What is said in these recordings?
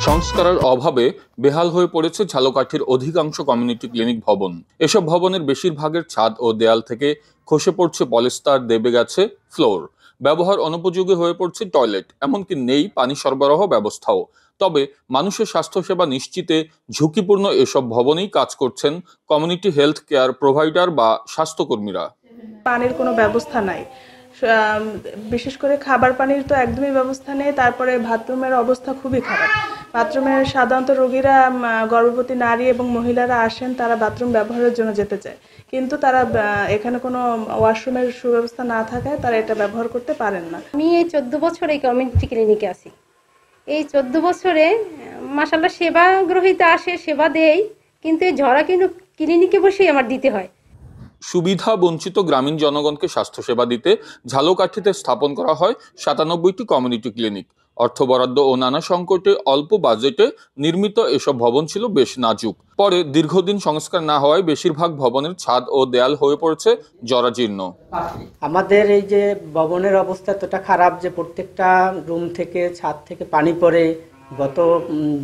সংস্কারের অভাবে বেহাল হয়ে পড়েছে ঝালকাঠির অধিকাংশ কমিউনিটি ক্লিনিক ভবন। এসব ভবনের বেশিরভাগের ছাদ ও দেয়াল থেকে খসে পড়ছে পলিস্টার, দেবে গেছে ফ্লোর, ব্যবহার অনুপযোগী হয়ে পড়ছে টয়লেট, এমনকি নেই পানি সরবরাহ ব্যবস্থাও। তবে মানুষের স্বাস্থ্যসেবা নিশ্চিতে ঝুঁকিপূর্ণ এসব ভবনেই কাজ করছেন কমিউনিটি হেলথ কেয়ার প্রোভাইডার বা স্বাস্থ্যকর্মীরা। পানির কোনো ব্যবস্থা নাই, বিশেষ করে খাবার পানির তো একদমই ব্যবস্থা নেই। তারপরে বাথরুমের অবস্থা খুবই খারাপ। বাথরুমে সাধারণত রোগীরা, গর্ভবতী নারী এবং মহিলারা আসেন, তারা বাথরুম ব্যবহারের জন্য যেতে চায়, কিন্তু তারা এখানে কোনো ওয়াশরুমের সুব্যবস্থা না থাকায় তারা এটা ব্যবহার করতে পারেন না। আমি এই 14 বছর এই কমিউনিটি ক্লিনিকে আছি। এই 14 বছরে মাশাআল্লাহ সেবা গ্রহীতা আসে, সেবা দেই, কিন্তু এই ঝরা কিন্তু ক্লিনিকে বসেই আমার দিতে হয়। সুবিধা বঞ্চিত গ্রামীণ জনগণকে স্বাস্থ্যসেবা দিতে ঝালকাঠিতে স্থাপন করা হয় 97টি কমিউনিটি ক্লিনিক। অর্থ বরাদ্দ ও নানা সংকটে অল্প বাজেটে নির্মিত এসব ভবন ছিল বেশ নাজুক। পরে দীর্ঘদিন সংস্কার না হওয়ায় বেশিরভাগ ভবনের ছাদ ও দেয়াল হয়ে পড়েছে জরাজীর্ণ। আমাদের এই যে ভবনের অবস্থা এতটা খারাপ যে প্রত্যেকটা রুম থেকে, ছাদ থেকে পানি পড়ে। গত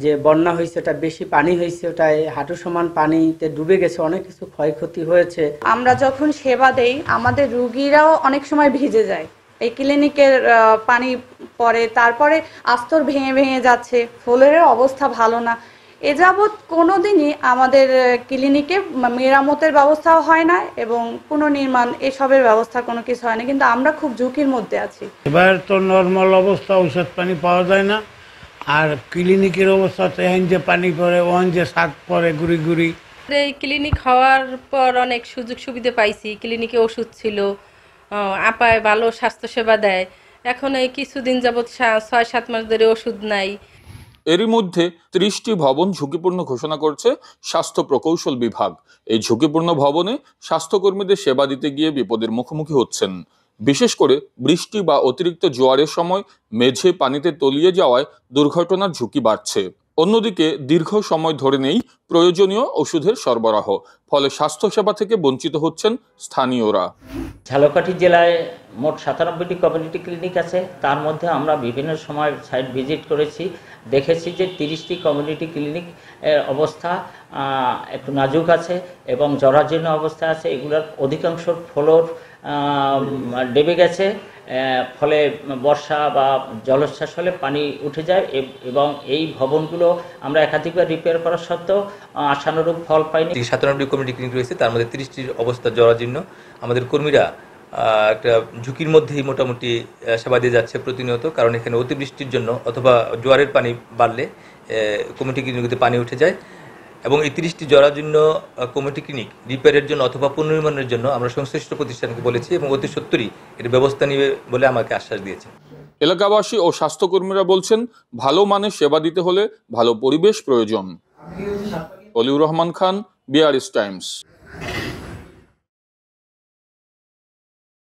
যে বন্যা হয়েছে ওটা বেশি পানি হয়েছে, ওটায় হাঁটু সমান পানিতে ডুবে গেছে, অনেক কিছু ক্ষয়ক্ষতি হয়েছে। আমরা যখন সেবা দেই আমাদের রোগীরাও অনেক সময় ভিজে যায়, এই ক্লিনিকের পানি পড়ে, তারপরে আস্তর ভেঙে ভেঙে যাচ্ছে, ফ্লোরের অবস্থা ভালো না। এ যাবৎ কোনোদিনই আমাদের ক্লিনিকে মেরামতের ব্যবস্থাও হয় না এবং পুনর্নির্মাণ এসবের ব্যবস্থা কোনো কিছু হয় না, কিন্তু আমরা খুব ঝুঁকির মধ্যে আছি। এবার তো নর্মাল অবস্থা, ঔষধ পানি পাওয়া যায় না। আর ক্লিনিকের অবস্থা তো এখন যে পানি পড়ে, ওখান যে শাক পড়ে গুড়ি গুড়ি। এই ক্লিনিক হওয়ার পর অনেক সুযোগ সুবিধা পাইছি। ক্লিনিকে ওষুধ ছিল, আপায় ভালো স্বাস্থ্যসেবা দেয়। এখন এই কিছুদিন যাবৎ 6-7 মাস ধরে ওষুধ নাই। এরই মধ্যে 30টি ভবন ঝুঁকিপূর্ণ ঘোষণা করছে স্বাস্থ্য প্রকৌশল বিভাগ। এই ঝুঁকিপূর্ণ ভবনে স্বাস্থ্যকর্মীদের সেবা দিতে গিয়ে বিপদের মুখোমুখি হচ্ছেন। বিশেষ করে বৃষ্টি বা অতিরিক্ত জোয়ারের সময় মেঝে পানিতে তলিয়ে যাওয়ায় দুর্ঘটনার ঝুঁকি বাড়ছে। অন্যদিকে দীর্ঘ সময় ধরে নেই প্রয়োজনীয় ওষুধের সরবরাহ, ফলে স্বাস্থ্যসেবা থেকে বঞ্চিত হচ্ছেন স্থানীয়রা। ঝালকাঠি জেলায় মোট 97টি কমিউনিটি ক্লিনিক আছে। তার মধ্যে আমরা বিভিন্ন সময় সাইট ভিজিট করেছি, দেখেছি যে 30টি কমিউনিটি ক্লিনিক অবস্থা একটু নাজুক আছে এবং জরাজীর্ণ অবস্থা আছে। এগুলোর অধিকাংশ ফ্লোর ডেবে গেছে, ফলে বর্ষা বা জলোচ্ছ্বাস হলে পানি উঠে যায় এবং এই ভবনগুলো আমরা একাধিকবার রিপেয়ার করা সত্ত্বেও আশানুরূপ ফল পাইনি। 97টি কমিউনিটি ক্লিনিক রয়েছে, তার মধ্যে 30টির অবস্থা জরাজীর্ণ। আমাদের কর্মীরা একটা ঝুঁকির মধ্যেই মোটামুটি সেবা দিয়ে যাচ্ছে প্রতিনিয়ত, কারণ এখানে অতিবৃষ্টির জন্য অথবা জোয়ারের পানি বাড়লে কমিউনিটি ক্লিনিকগুলোতে পানি উঠে যায় এবং এই 30টি জরাজীর্ণ কমিউনিটি ক্লিনিক রিপেয়ারের জন্য অথবা পুনর্নির্মাণের জন্য আমরা সংশ্লিষ্ট প্রতিষ্ঠানকে বলেছি এবং অতি সত্বরই এর ব্যবস্থা নেবে বলে আমাকে আশ্বাস দিয়েছে। এলাকাবাসী ও স্বাস্থ্যকর্মীরা বলছেন, ভালো মানের সেবা দিতে হলে ভালো পরিবেশ প্রয়োজন। Oliur Rahman Khan, BRS Times.